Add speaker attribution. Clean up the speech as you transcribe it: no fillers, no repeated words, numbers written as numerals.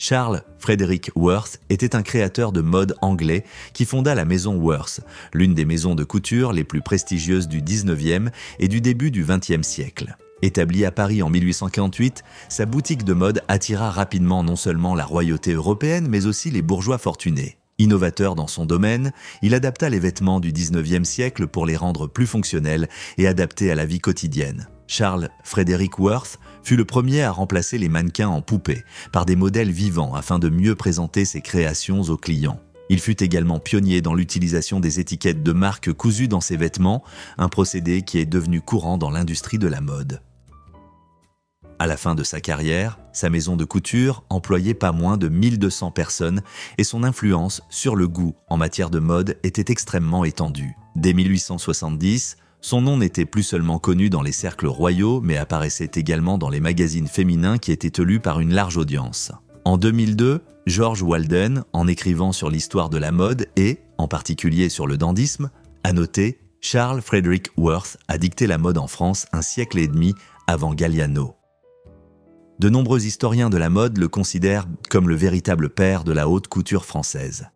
Speaker 1: Charles Frederick Worth était un créateur de mode anglais qui fonda la maison Worth, l'une des maisons de couture les plus prestigieuses du 19e et du début du 20e siècle. Établie à Paris en 1848, sa boutique de mode attira rapidement non seulement la royauté européenne, mais aussi les bourgeois fortunés. Innovateur dans son domaine, il adapta les vêtements du 19e siècle pour les rendre plus fonctionnels et adaptés à la vie quotidienne. Charles Frederick Worth fut le premier à remplacer les mannequins en poupées par des modèles vivants afin de mieux présenter ses créations aux clients. Il fut également pionnier dans l'utilisation des étiquettes de marque cousues dans ses vêtements, un procédé qui est devenu courant dans l'industrie de la mode. À la fin de sa carrière, sa maison de couture employait pas moins de 1200 personnes et son influence sur le goût en matière de mode était extrêmement étendue. Dès 1870, son nom n'était plus seulement connu dans les cercles royaux, mais apparaissait également dans les magazines féminins qui étaient lus par une large audience. En 2002, George Walden, en écrivant sur l'histoire de la mode et, en particulier sur le dandysme, a noté « Charles Frederick Worth a dicté la mode en France un siècle et demi avant Galliano ». De nombreux historiens de la mode le considèrent comme le véritable père de la haute couture française.